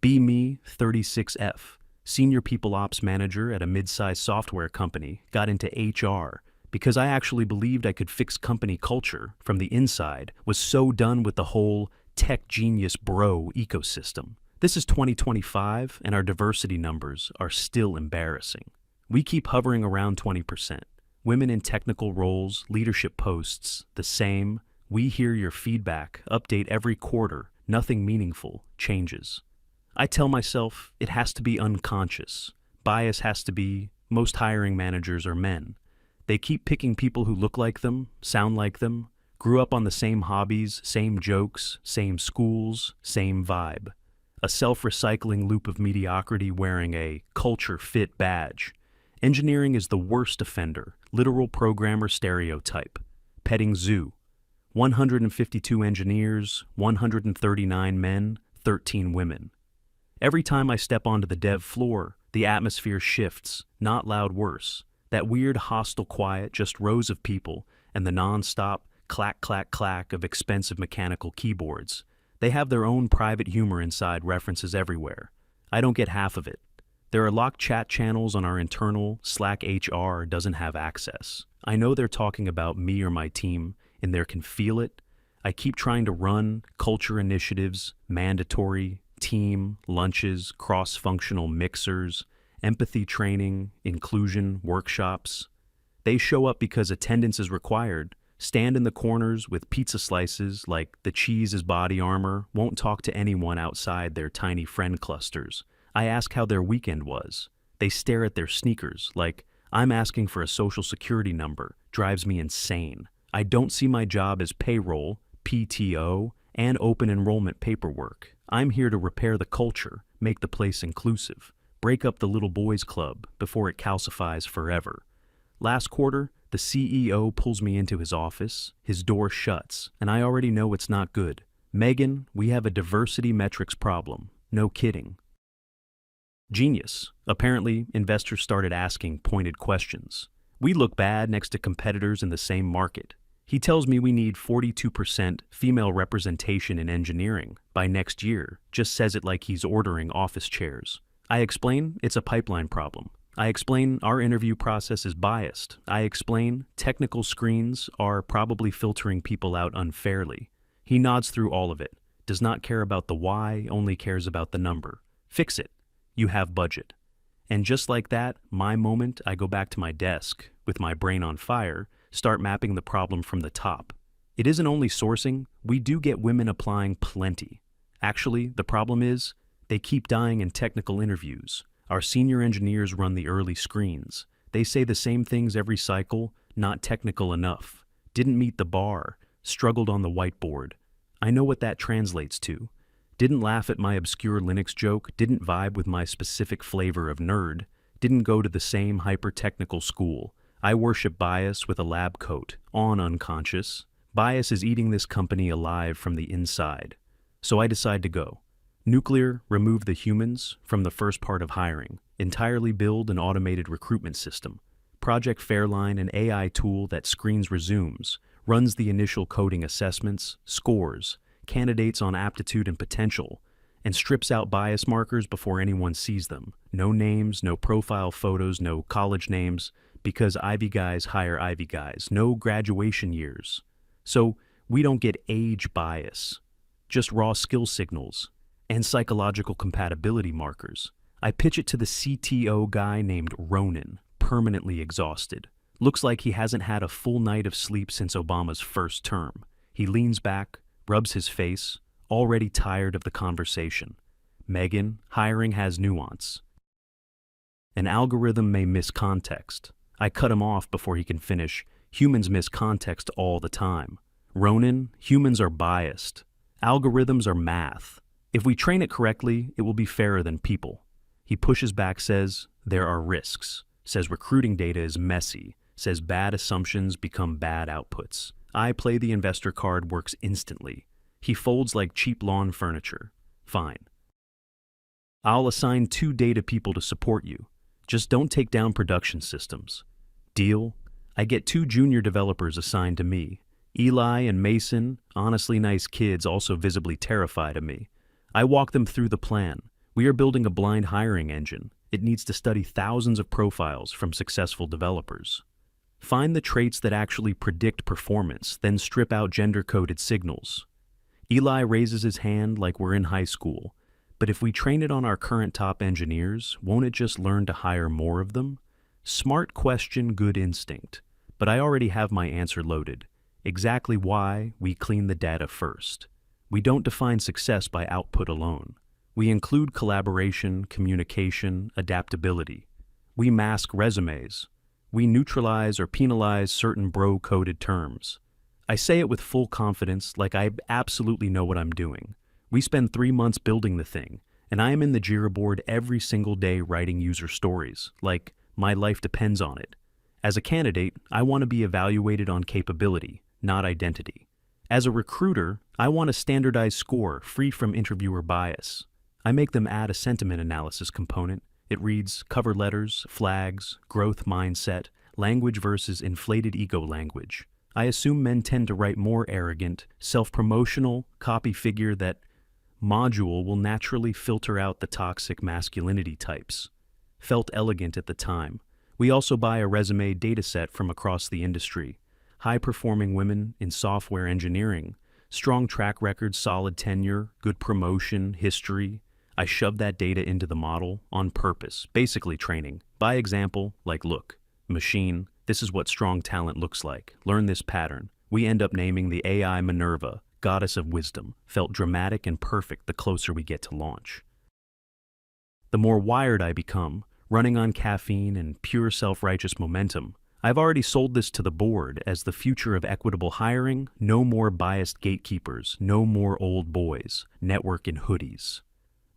Be me, 36F, senior people ops manager at a mid-sized software company, got into HR because I actually believed I could fix company culture from the inside, was so done with the whole tech genius bro ecosystem. This is 2025 and our diversity numbers are still embarrassing. We keep hovering around 20%. Women in technical roles, leadership posts, the same. We hear your feedback, update every quarter, nothing meaningful changes. I tell myself it has to be unconscious. Bias has to be, most hiring managers are men. They keep picking people who look like them, sound like them, grew up on the same hobbies, same jokes, same schools, same vibe. A self-recycling loop of mediocrity wearing a culture fit badge. Engineering is the worst offender, literal programmer stereotype. Petting zoo. 152 engineers, 139 men, 13 women. Every time I step onto the dev floor, the atmosphere shifts, not loud worse. That weird hostile quiet, just rows of people, and the non-stop clack, clack, clack of expensive mechanical keyboards. They have their own private humor inside references everywhere. I don't get half of it. There are locked chat channels on our internal Slack. HR doesn't have access. I know they're talking about me or my team, and they can feel it. I keep trying to run culture initiatives, mandatory, team, lunches, cross-functional mixers, empathy training, inclusion, workshops. They show up because attendance is required, stand in the corners with pizza slices like the cheese is body armor, won't talk to anyone outside their tiny friend clusters. I ask how their weekend was. They stare at their sneakers like I'm asking for a social security number, drives me insane. I don't see my job as payroll, PTO, and open enrollment paperwork. I'm here to repair the culture, make the place inclusive, break up the little boys club before it calcifies forever. Last quarter, the CEO pulls me into his office, his door shuts, and I already know it's not good. Megan, we have a diversity metrics problem. No kidding. Genius. Apparently, investors started asking pointed questions. We look bad next to competitors in the same market. He tells me we need 42% female representation in engineering by next year, just says it like he's ordering office chairs. I explain it's a pipeline problem. I explain our interview process is biased. I explain technical screens are probably filtering people out unfairly. He nods through all of it, does not care about the why, only cares about the number. Fix it. You have budget. And just like that, my moment, I go back to my desk, with my brain on fire, start mapping the problem from the top. It isn't only sourcing, we do get women applying plenty. Actually, the problem is, they keep dying in technical interviews. Our senior engineers run the early screens. They say the same things every cycle, not technical enough. Didn't meet the bar, struggled on the whiteboard. I know what that translates to. Didn't laugh at my obscure Linux joke, didn't vibe with my specific flavor of nerd, didn't go to the same hyper-technical school. I worship bias with a lab coat, on unconscious. Bias is eating this company alive from the inside. So I decide to go. Nuclear, remove the humans from the first part of hiring. Entirely build an automated recruitment system. Project Fairline, an AI tool that screens resumes, runs the initial coding assessments, scores, candidates on aptitude and potential, and strips out bias markers before anyone sees them. No names, no profile photos, no college names, because Ivy guys hire Ivy guys. No graduation years. So we don't get age bias, just raw skill signals and psychological compatibility markers. I pitch it to the CTO guy named Ronan, permanently exhausted. Looks like he hasn't had a full night of sleep since Obama's first term. He leans back, rubs his face, already tired of the conversation. Megan, hiring has nuance. An algorithm may miss context. I cut him off before he can finish. Humans miss context all the time. Ronan, humans are biased. Algorithms are math. If we train it correctly, it will be fairer than people. He pushes back, says, there are risks. Says recruiting data is messy. Says bad assumptions become bad outputs. I play the investor card works instantly. He folds like cheap lawn furniture. Fine. I'll assign 2 data people to support you. Just don't take down production systems. Deal? I get 2 junior developers assigned to me. Eli and Mason, honestly nice kids, also visibly terrified of me. I walk them through the plan. We are building a blind hiring engine. It needs to study thousands of profiles from successful developers. Find the traits that actually predict performance, then strip out gender-coded signals. Eli raises his hand like we're in high school. But if we train it on our current top engineers, won't it just learn to hire more of them? Smart question, good instinct. But I already have my answer loaded. Exactly why we clean the data first. We don't define success by output alone. We include collaboration, communication, adaptability. We mask resumes. We neutralize or penalize certain bro-coded terms. I say it with full confidence, like I absolutely know what I'm doing. We spend 3 months building the thing, and I am in the Jira board every single day writing user stories, like my life depends on it. As a candidate, I want to be evaluated on capability, not identity. As a recruiter, I want a standardized score free from interviewer bias. I make them add a sentiment analysis component. It reads cover letters, flags, growth mindset, language versus inflated ego language. I assume men tend to write more arrogant, self-promotional, copy figure that module will naturally filter out the toxic masculinity types. Felt elegant at the time. We also buy a resume dataset from across the industry. High-performing women in software engineering, strong track record, solid tenure, good promotion, history. I shove that data into the model on purpose, basically training. By example, like look, machine, this is what strong talent looks like. Learn this pattern. We end up naming the AI Minerva, goddess of wisdom. Felt dramatic and perfect the closer we get to launch. The more wired I become, running on caffeine and pure self-righteous momentum, I've already sold this to the board as the future of equitable hiring, no more biased gatekeepers, no more old boys, network in hoodies.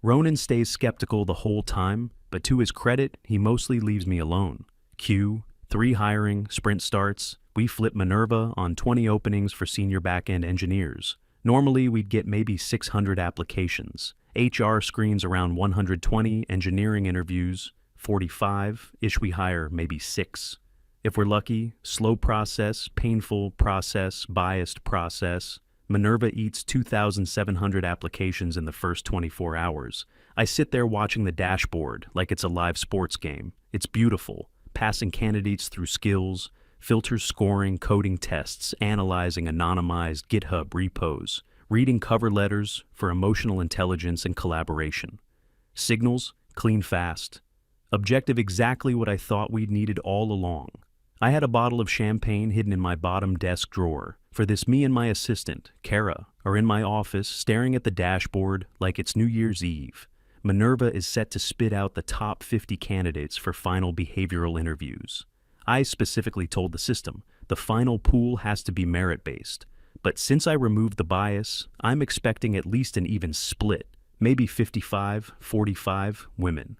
Ronan stays skeptical the whole time, but to his credit, he mostly leaves me alone. Q, 3 hiring, sprint starts, we flip Minerva on 20 openings for senior back-end engineers. Normally, we'd get maybe 600 applications. HR screens around 120, engineering interviews, 45-ish, we hire maybe 6. If we're lucky, slow process, painful process, biased process. Minerva eats 2,700 applications in the first 24 hours. I sit there watching the dashboard like it's a live sports game. It's beautiful, passing candidates through skills, filters scoring, coding tests, analyzing anonymized GitHub repos, reading cover letters for emotional intelligence and collaboration. Signals, clean fast. Objective exactly what I thought we'd needed all along. I had a bottle of champagne hidden in my bottom desk drawer. For this, me and my assistant, Kara, are in my office staring at the dashboard like it's New Year's Eve. Minerva is set to spit out the top 50 candidates for final behavioral interviews. I specifically told the system the final pool has to be merit-based. But since I removed the bias, I'm expecting at least an even split, maybe 55-45 women.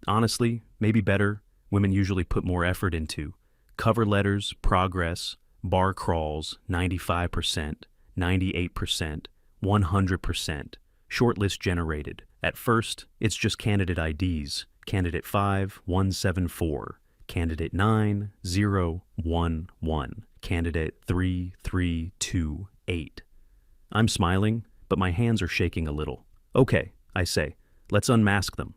Honestly, maybe better, women usually put more effort into cover letters, progress, bar crawls, 95%, 98%, 100%, shortlist generated. At first, it's just candidate IDs, candidate 5174, candidate 9011, candidate 3328. I'm smiling, but my hands are shaking a little. Okay, I say, let's unmask them.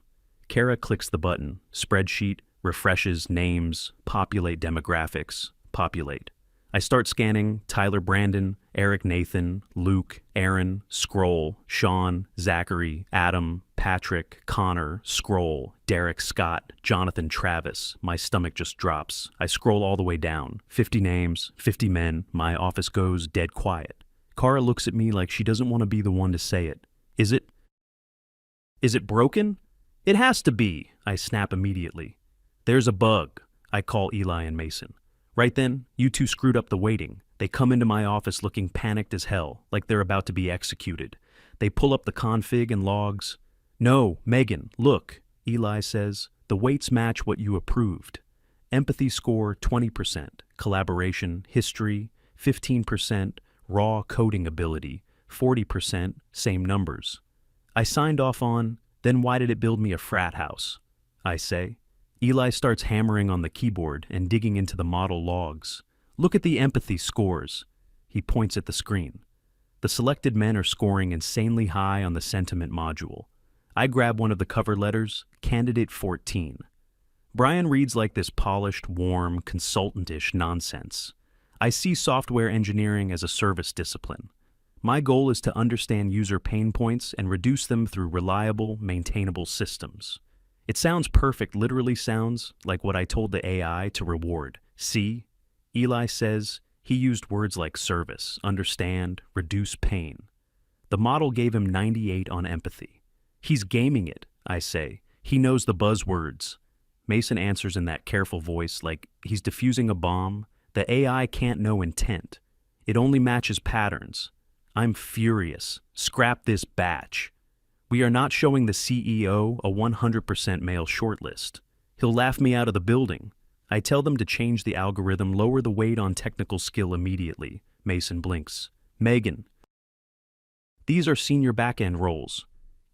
Kara clicks the button, spreadsheet, refreshes names, populate demographics, populate. I start scanning Tyler Brandon, Eric Nathan, Luke, Aaron, Scroll, Sean, Zachary, Adam, Patrick, Connor, Scroll, Derek Scott, Jonathan Travis. My stomach just drops. I scroll all the way down. 50 names, 50 men. My office goes dead quiet. Kara looks at me like she doesn't want to be the one to say it. Is it broken? It has to be, I snap immediately. There's a bug, I call Eli and Mason. Right then, you two screwed up the waiting. They come into my office looking panicked as hell, like they're about to be executed. They pull up the config and logs. No, Megan, look, Eli says. The weights match what you approved. Empathy score 20%, collaboration, history, 15%, raw coding ability, 40%, same numbers. I signed off on, then why did it build me a frat house? I say. Eli starts hammering on the keyboard and digging into the model logs. Look at the empathy scores. He points at the screen. The selected men are scoring insanely high on the sentiment module. I grab one of the cover letters, Candidate 14. Brian reads like this polished, warm, consultant-ish nonsense. I see software engineering as a service discipline. My goal is to understand user pain points and reduce them through reliable, maintainable systems. It sounds perfect, literally sounds like what I told the AI to reward. See? Eli says he used words like service, understand, reduce pain. The model gave him 98 on empathy. He's gaming it, I say. He knows the buzzwords. Mason answers in that careful voice like he's defusing a bomb. The AI can't know intent. It only matches patterns. I'm furious. Scrap this batch. We are not showing the CEO a 100% male shortlist. He'll laugh me out of the building. I tell them to change the algorithm, lower the weight on technical skill immediately. Mason blinks. Megan. These are senior back-end roles.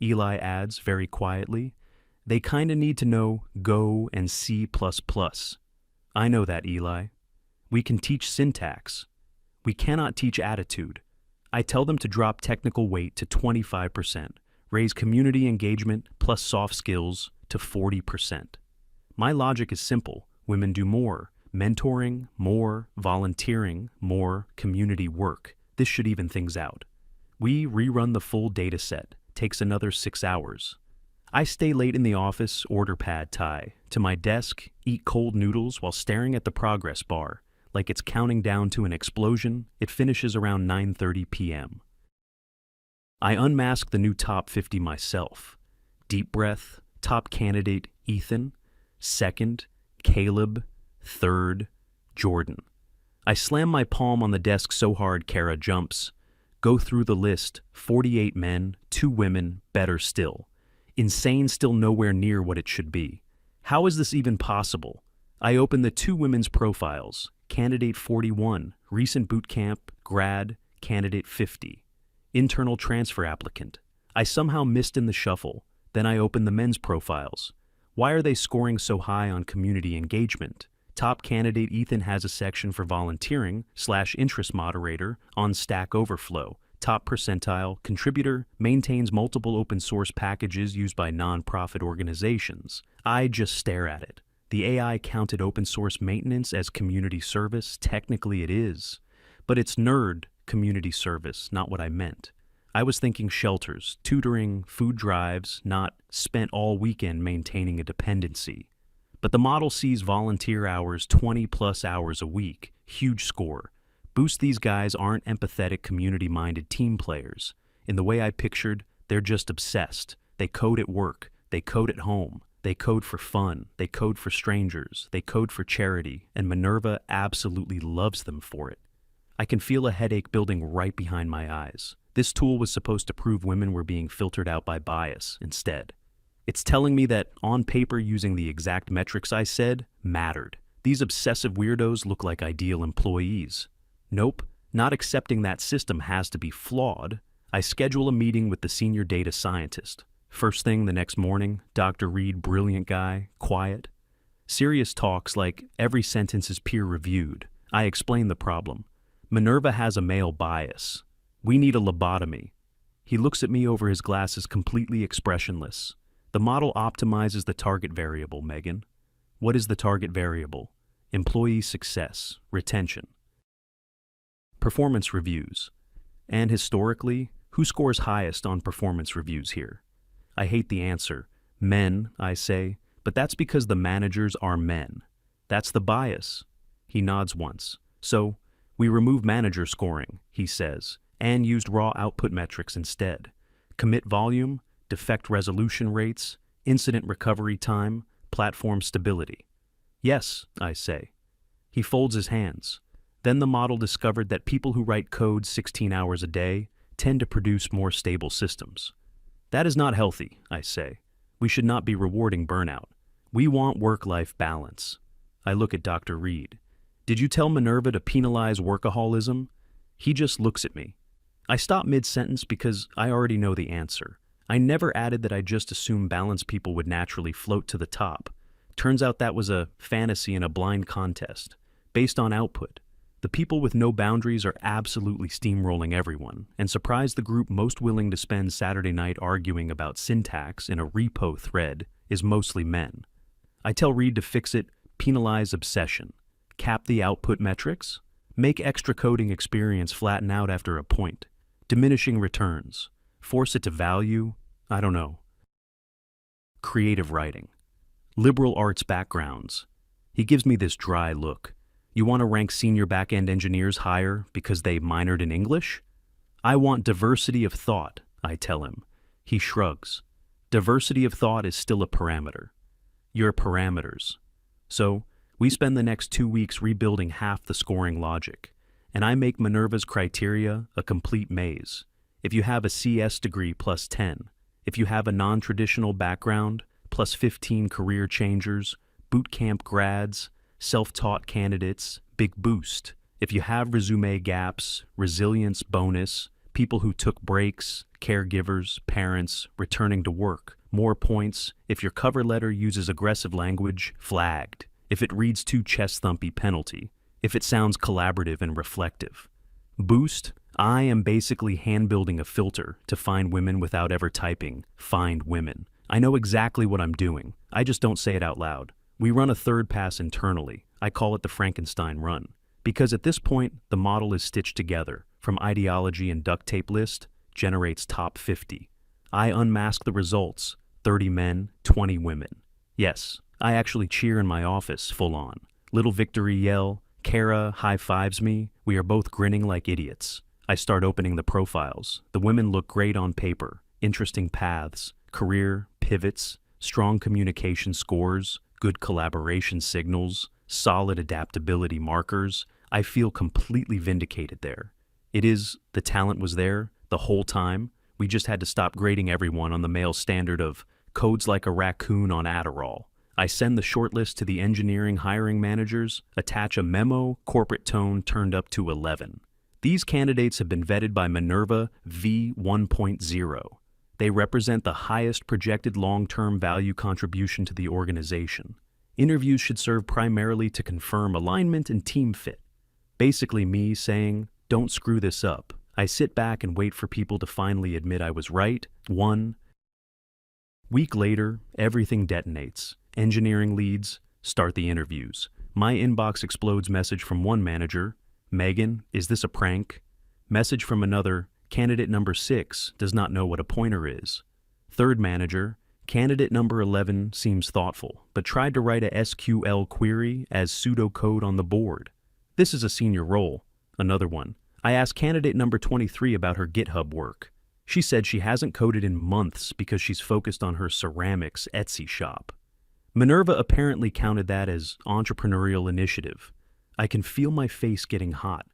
Eli adds very quietly. They kinda need to know Go and C++. I know that, Eli. We can teach syntax. We cannot teach attitude. I tell them to drop technical weight to 25%, raise community engagement plus soft skills to 40%. My logic is simple. Women do more. Mentoring, more. Volunteering, more. Community work. This should even things out. We rerun the full data set. Takes another 6 hours. I stay late in the office, order pad thai, to my desk, eat cold noodles while staring at the progress bar, like it's counting down to an explosion. It finishes around 9:30 p.m. I unmask the new top 50 myself. Deep breath, top candidate Ethan, second, Caleb, third, Jordan. I slam my palm on the desk so hard Kara jumps. Go through the list, 48 men, 2 women, better still. Insane, still nowhere near what it should be. How is this even possible? I open the 2 women's profiles. Candidate 41, recent boot camp, grad, candidate 50. Internal transfer applicant. I somehow missed in the shuffle. Then I open the men's profiles. Why are they scoring so high on community engagement? Top candidate Ethan has a section for volunteering / interest moderator on Stack Overflow. Top percentile, contributor, maintains multiple open source packages used by nonprofit organizations. I just stare at it. The AI counted open source maintenance as community service. Technically it is. But it's nerd community service, not what I meant. I was thinking shelters, tutoring, food drives, not spent all weekend maintaining a dependency. But the model sees volunteer hours 20+ hours a week. Huge score. Boost, these guys aren't empathetic, community-minded team players. In the way I pictured, they're just obsessed. They code at work. They code at home. They code for fun. They code for strangers. They code for charity. And Minerva absolutely loves them for it. I can feel a headache building right behind my eyes. This tool was supposed to prove women were being filtered out by bias instead. It's telling me that, on paper, using the exact metrics I said, mattered. These obsessive weirdos look like ideal employees. Nope, not accepting that system has to be flawed. I schedule a meeting with the senior data scientist. First thing the next morning, Dr. Reed, brilliant guy, quiet. Serious talks like every sentence is peer-reviewed. I explain the problem. Minerva has a male bias. We need a lobotomy. He looks at me over his glasses, completely expressionless. The model optimizes the target variable, Megan. What is the target variable? Employee success, retention. Performance reviews. And historically, who scores highest on performance reviews here? I hate the answer. Men, I say, but that's because the managers are men. That's the bias. He nods once. So, we remove manager scoring, he says, and used raw output metrics instead. Commit volume, defect resolution rates, incident recovery time, platform stability. Yes, I say. He folds his hands. Then the model discovered that people who write code 16 hours a day tend to produce more stable systems. That is not healthy, I say. We should not be rewarding burnout. We want work-life balance. I look at Dr. Reed. Did you tell Minerva to penalize workaholism? He just looks at me. I stop mid-sentence because I already know the answer. I never added that I just assumed balanced people would naturally float to the top. Turns out that was a fantasy and a blind contest, based on output. The people with no boundaries are absolutely steamrolling everyone and surprise the group most willing to spend Saturday night arguing about syntax in a repo thread is mostly men. I tell Reed to fix it, penalize obsession, cap the output metrics, make extra coding experience flatten out after a point, diminishing returns, force it to value, I don't know. Creative writing. Liberal arts backgrounds. He gives me this dry look. You want to rank senior back-end engineers higher because they minored in English? I want diversity of thought, I tell him. He shrugs. Diversity of thought is still a parameter. Your parameters. So, we spend the next 2 weeks rebuilding half the scoring logic, and I make Minerva's criteria a complete maze. If you have a CS degree plus 10, if you have a non-traditional background, plus 15 career changers, boot camp grads, self-taught candidates, big boost. If you have resume gaps, resilience bonus, people who took breaks, caregivers, parents, returning to work, more points. If your cover letter uses aggressive language, flagged. If it reads too chest-thumpy, penalty. If it sounds collaborative and reflective. Boost, I am basically hand-building a filter to find women without ever typing, find women. I know exactly what I'm doing. I just don't say it out loud. We run a third pass internally. I call it the Frankenstein run. Because at this point, the model is stitched together, from ideology and duct tape list, generates top 50. I unmask the results, 30 men, 20 women. Yes, I actually cheer in my office, full on. Little victory yell, Kara high-fives me, we are both grinning like idiots. I start opening the profiles. The women look great on paper, interesting paths, career, pivots, strong communication scores, good collaboration signals, solid adaptability markers. I feel completely vindicated there. The talent was there the whole time. We just had to stop grading everyone on the male standard of codes like a raccoon on Adderall. I send the shortlist to the engineering hiring managers, attach a memo, corporate tone turned up to 11. These candidates have been vetted by Minerva V1.0. They represent the highest projected long-term value contribution to the organization. Interviews should serve primarily to confirm alignment and team fit. Basically me saying, don't screw this up. I sit back and wait for people to finally admit I was right. 1 week later, everything detonates. Engineering leads, start the interviews. My inbox explodes. Message from one manager, Megan, is this a prank? Message from another, candidate number 6 does not know what a pointer is. Third manager, candidate number 11 seems thoughtful, but tried to write a SQL query as pseudocode on the board. This is a senior role. Another one. I asked candidate number 23 about her GitHub work. She said she hasn't coded in months because she's focused on her ceramics Etsy shop. Minerva apparently counted that as entrepreneurial initiative. I can feel my face getting hot.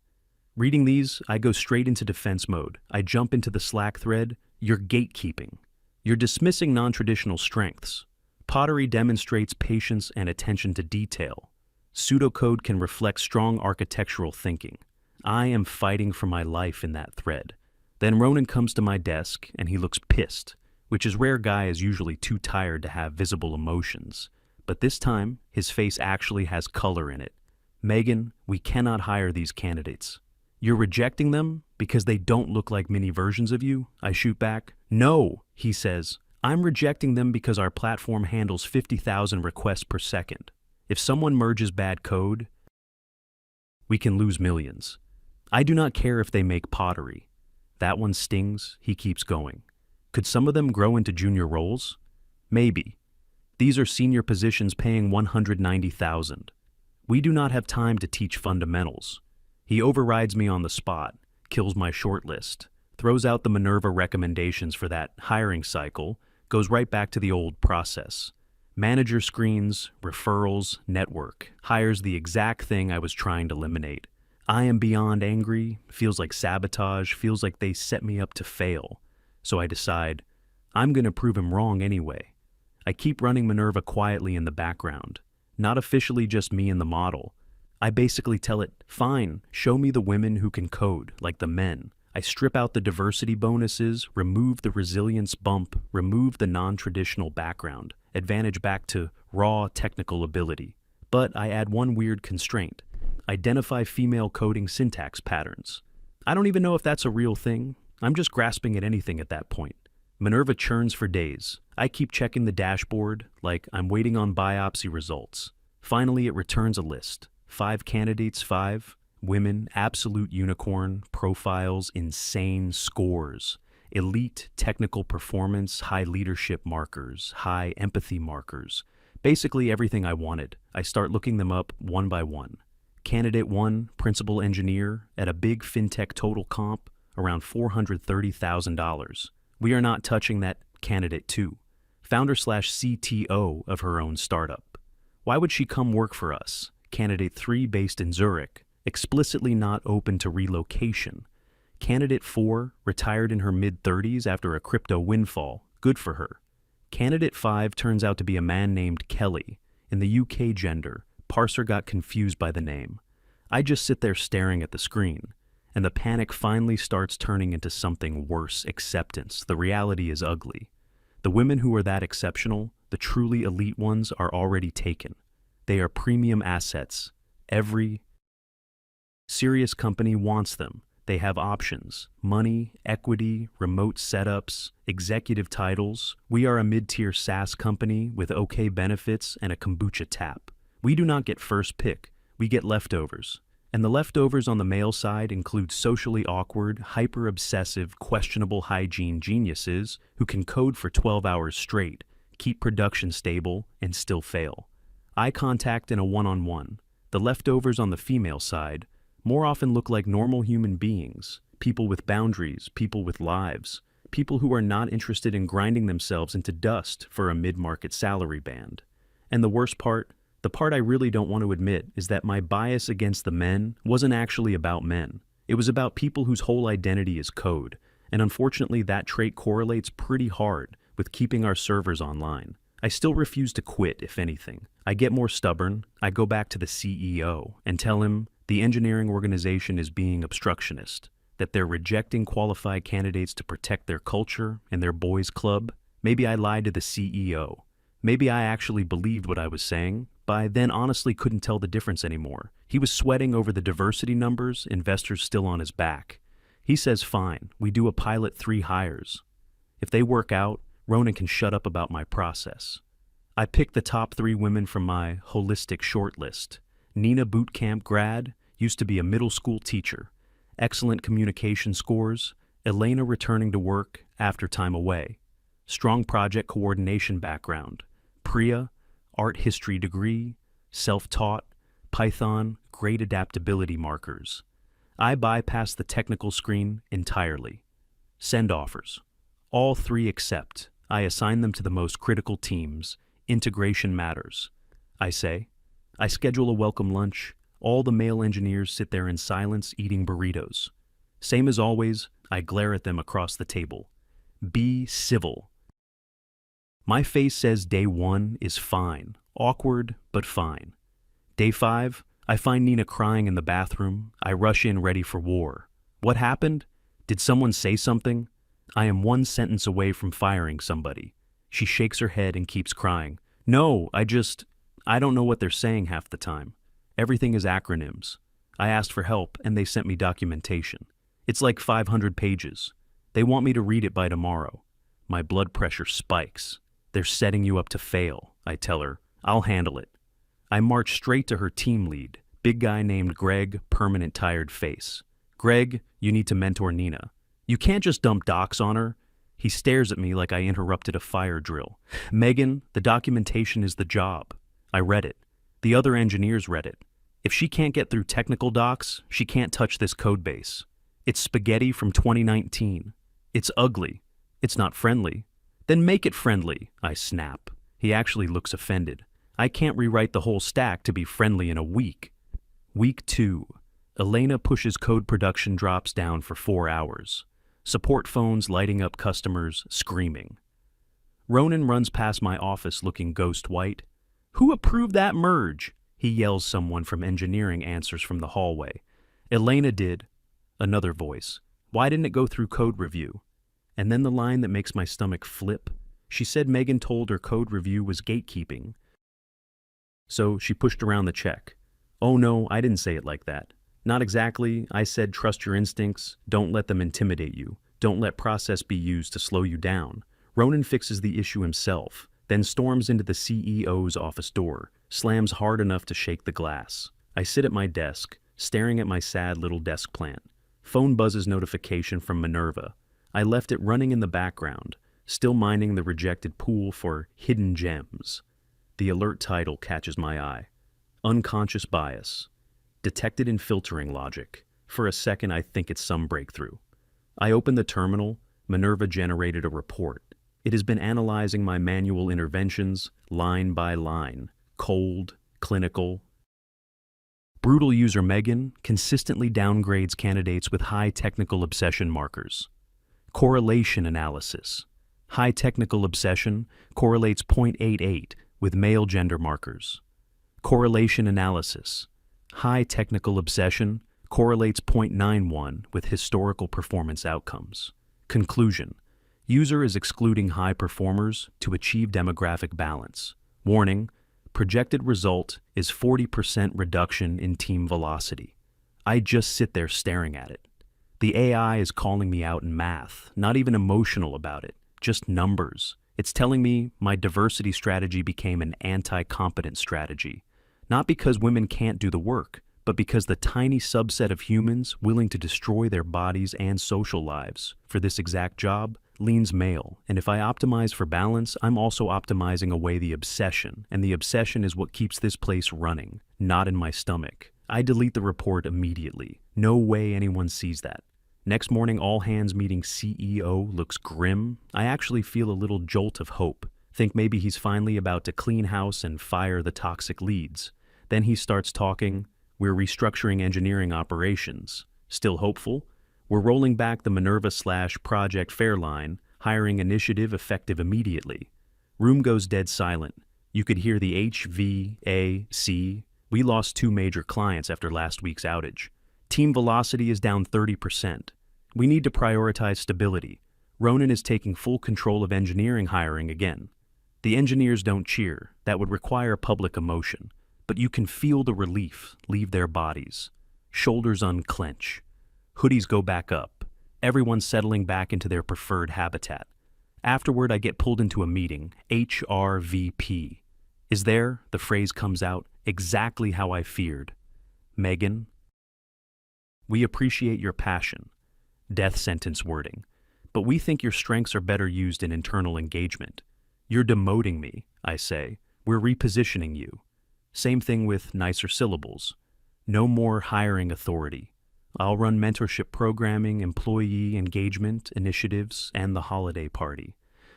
Reading these, I go straight into defense mode. I jump into the Slack thread. You're gatekeeping. You're dismissing non-traditional strengths. Pottery demonstrates patience and attention to detail. Pseudocode can reflect strong architectural thinking. I am fighting for my life in that thread. Then Ronan comes to my desk and he looks pissed, which is rare. Guy is usually too tired to have visible emotions. But this time, his face actually has color in it. Megan, we cannot hire these candidates. You're rejecting them because they don't look like mini versions of you? I shoot back. No, he says. I'm rejecting them because our platform handles 50,000 requests per second. If someone merges bad code, we can lose millions. I do not care if they make pottery. That one stings, he keeps going. Could some of them grow into junior roles? Maybe. These are senior positions paying 190,000. We do not have time to teach fundamentals. He overrides me on the spot, kills my shortlist, throws out the Minerva recommendations for that hiring cycle, goes right back to the old process. Manager screens, referrals, network, hires the exact thing I was trying to eliminate. I am beyond angry, feels like sabotage, feels like they set me up to fail. So I decide, I'm going to prove him wrong anyway. I keep running Minerva quietly in the background, not officially just me and the model. I basically tell it, fine, show me the women who can code, like the men. I strip out the diversity bonuses, remove the resilience bump, remove the non-traditional background, advantage back to raw technical ability. But I add one weird constraint. identify female coding syntax patterns. I don't even know if that's a real thing. I'm just grasping at anything at that point. Minerva churns for days. I keep checking the dashboard like I'm waiting on biopsy results. Finally, it returns a list. 5 candidates, 5 women, absolute unicorn, profiles, insane scores. Elite technical performance, high leadership markers, high empathy markers. Basically everything I wanted. I start looking them up one by one. Candidate 1, principal engineer, at a big fintech total comp, around $430,000. We are not touching that. Candidate 2, founder/CTO of her own startup. Why would she come work for us? Candidate 3, based in Zurich, explicitly not open to relocation. Candidate 4, retired in her mid-30s after a crypto windfall. Good for her. Candidate 5 turns out to be a man named Kelly. In the UK gender, parser got confused by the name. I just sit there staring at the screen, and the panic finally starts turning into something worse: acceptance. The reality is ugly. The women who are that exceptional, the truly elite ones, are already taken. They are premium assets. Every serious company wants them. They have options: money, equity, remote setups, executive titles. We are a mid-tier SaaS company with okay benefits and a kombucha tap. We do not get first pick, we get leftovers. And the leftovers on the male side include socially awkward, hyper-obsessive, questionable hygiene geniuses who can code for 12 hours straight, keep production stable, and still fail. Eye contact in a one-on-one. The leftovers on the female side more often look like normal human beings, people with boundaries, people with lives, people who are not interested in grinding themselves into dust for a mid-market salary band. And the worst part, the part I really don't want to admit, is that my bias against the men wasn't actually about men. It was about people whose whole identity is code, and unfortunately that trait correlates pretty hard with keeping our servers online. I still refuse to quit, if anything. I get more stubborn. I go back to the CEO and tell him the engineering organization is being obstructionist, that they're rejecting qualified candidates to protect their culture and their boys' club. Maybe I lied to the CEO. Maybe I actually believed what I was saying, but I then honestly couldn't tell the difference anymore. He was sweating over the diversity numbers, investors still on his back. He says, fine, we do a pilot 3 hires. If they work out, Ronan can shut up about my process. I picked the top 3 women from my holistic shortlist. Nina, bootcamp grad, used to be a middle school teacher. Excellent communication scores. Elena, returning to work after time away. Strong project coordination background. Priya, art history degree, self-taught, Python, great adaptability markers. I bypass the technical screen entirely. Send offers. All 3 accept. I assign them to the most critical teams. Integration matters. I say. I schedule a welcome lunch. All the male engineers sit there in silence eating burritos. Same as always, I glare at them across the table. Be civil. My face says day 1 is fine. Awkward, but fine. Day 5, I find Nina crying in the bathroom. I rush in ready for war. What happened? Did someone say something? I am 1 sentence away from firing somebody. She shakes her head and keeps crying. No, I don't know what they're saying half the time. Everything is acronyms. I asked for help and they sent me documentation. It's like 500 pages. They want me to read it by tomorrow. My blood pressure spikes. They're setting you up to fail, I tell her. I'll handle it. I march straight to her team lead, big guy named Greg, permanent tired face. Greg, you need to mentor Nina. You can't just dump docs on her. He stares at me like I interrupted a fire drill. Megan, the documentation is the job. I read it. The other engineers read it. If she can't get through technical docs, she can't touch this code base. It's spaghetti from 2019. It's ugly. It's not friendly. Then make it friendly, I snap. He actually looks offended. I can't rewrite the whole stack to be friendly in a week. Week 2. Elena pushes code production drops down for 4 hours. Support phones lighting up customers, screaming. Ronan runs past my office looking ghost white. Who approved that merge? He yells. Someone from engineering answers from the hallway. Elena did. Another voice. Why didn't it go through code review? And then the line that makes my stomach flip. She said Megan told her code review was gatekeeping. So she pushed around the check. Oh no, I didn't say it like that. Not exactly. I said trust your instincts, don't let them intimidate you, don't let process be used to slow you down. Ronan fixes the issue himself, then storms into the CEO's office door, slams hard enough to shake the glass. I sit at my desk, staring at my sad little desk plant. Phone buzzes notification from Minerva. I left it running in the background, still mining the rejected pool for hidden gems. The alert title catches my eye. Unconscious bias. Detected in filtering logic. For a second, I think it's some breakthrough. I open the terminal. Minerva generated a report. It has been analyzing my manual interventions, line by line. Cold, clinical. Brutal user Megan consistently downgrades candidates with high technical obsession markers. Correlation analysis. High technical obsession correlates 0.88 with male gender markers. Correlation analysis. High technical obsession correlates 0.91 with historical performance outcomes. Conclusion. User is excluding high performers to achieve demographic balance. Warning. Projected result is 40% reduction in team velocity. I just sit there staring at it. The AI is calling me out in math, not even emotional about it, just numbers. It's telling me my diversity strategy became an anti-competent strategy. Not because women can't do the work, but because the tiny subset of humans willing to destroy their bodies and social lives for this exact job leans male. And if I optimize for balance, I'm also optimizing away the obsession, and the obsession is what keeps this place running, not in my stomach. I delete the report immediately. No way anyone sees that. Next morning, all hands meeting CEO looks grim. I actually feel a little jolt of hope. Think maybe he's finally about to clean house and fire the toxic leads. Then he starts talking. We're restructuring engineering operations. Still hopeful? We're rolling back the Minerva/Project Fairline, hiring initiative effective immediately. Room goes dead silent. You could hear the HVAC. We lost 2 major clients after last week's outage. Team velocity is down 30%. We need to prioritize stability. Ronan is taking full control of engineering hiring again. The engineers don't cheer. That would require public emotion. But you can feel the relief leave their bodies. Shoulders unclench. Hoodies go back up. Everyone settling back into their preferred habitat. Afterward, I get pulled into a meeting. HRVP. Is there, the phrase comes out, exactly how I feared. Megan, we appreciate your passion. Death sentence wording. But we think your strengths are better used in internal engagement. You're demoting me, I say. We're repositioning you. Same thing with nicer syllables. No more hiring authority. I'll run mentorship programming, employee engagement initiatives, and the holiday party.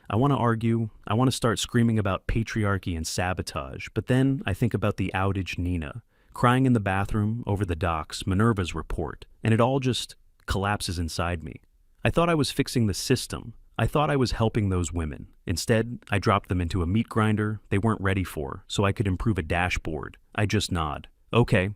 I want to argue, I want to start screaming about patriarchy and sabotage, but then I think about the outage Nina, crying in the bathroom, over the docks, Minerva's report, and it all just collapses inside me. I thought I was fixing the system. I thought I was helping those women. Instead, I dropped them into a meat grinder they weren't ready for, so I could improve a dashboard. I just nod. Okay.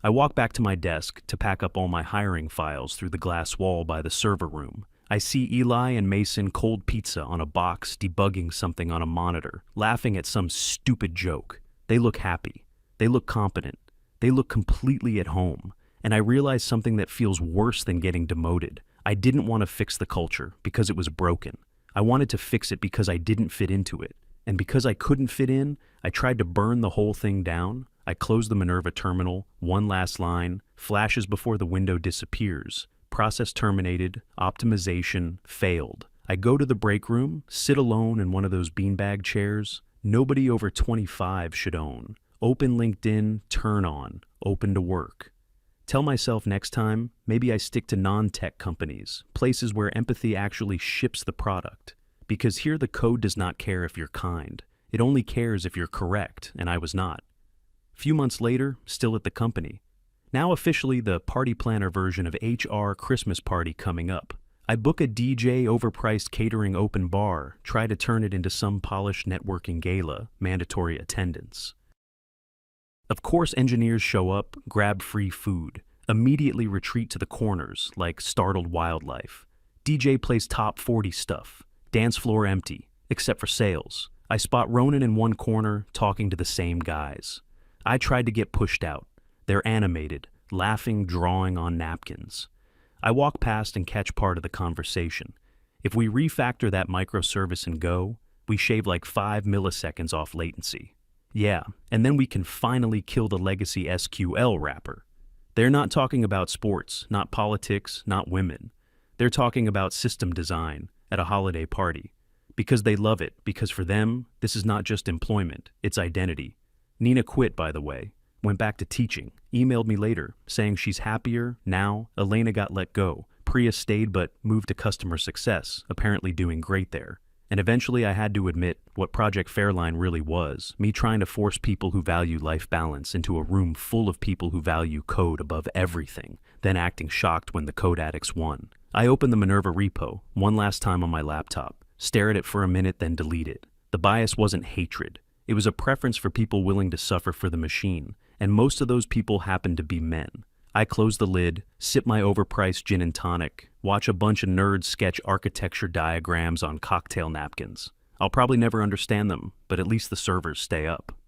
I walk back to my desk to pack up all my hiring files through the glass wall by the server room. I see Eli and Mason cold pizza on a box debugging something on a monitor, laughing at some stupid joke. They look happy. They look competent. They look completely at home. And I realize something that feels worse than getting demoted. I didn't want to fix the culture because it was broken. I wanted to fix it because I didn't fit into it. And because I couldn't fit in, I tried to burn the whole thing down. I close the Minerva terminal, one last line, flashes before the window disappears. Process terminated, optimization failed. I go to the break room, sit alone in one of those beanbag chairs. Nobody over 25 should own. Open LinkedIn, turn on, open to work. Tell myself next time, maybe I stick to non-tech companies, places where empathy actually ships the product. Because here the code does not care if you're kind. It only cares if you're correct, and I was not. Few months later, still at the company. Now officially the party planner version of HR Christmas party coming up. I book a DJ overpriced catering open bar, try to turn it into some polished networking gala, mandatory attendance. Of course engineers show up, grab free food, immediately retreat to the corners like startled wildlife. DJ plays top 40 stuff, dance floor empty, except for sales. I spot Ronan in one corner talking to the same guys. I tried to get pushed out. They're animated, laughing, drawing on napkins. I walk past and catch part of the conversation. If we refactor that microservice in Go, we shave like 5 milliseconds off latency. Yeah, and then we can finally kill the legacy SQL wrapper. They're not talking about sports, not politics, not women. They're talking about system design at a holiday party. Because they love it, because for them, this is not just employment, it's identity. Nina quit, by the way, went back to teaching, emailed me later, saying she's happier now. Elena got let go. Priya stayed but moved to customer success, apparently doing great there. And eventually I had to admit what Project Fairline really was, me trying to force people who value life balance into a room full of people who value code above everything, then acting shocked when the code addicts won. I opened the Minerva repo, one last time on my laptop, stare at it for a minute, then delete it. The bias wasn't hatred. It was a preference for people willing to suffer for the machine, and most of those people happened to be men. I close the lid, sip my overpriced gin and tonic, watch a bunch of nerds sketch architecture diagrams on cocktail napkins. I'll probably never understand them, but at least the servers stay up.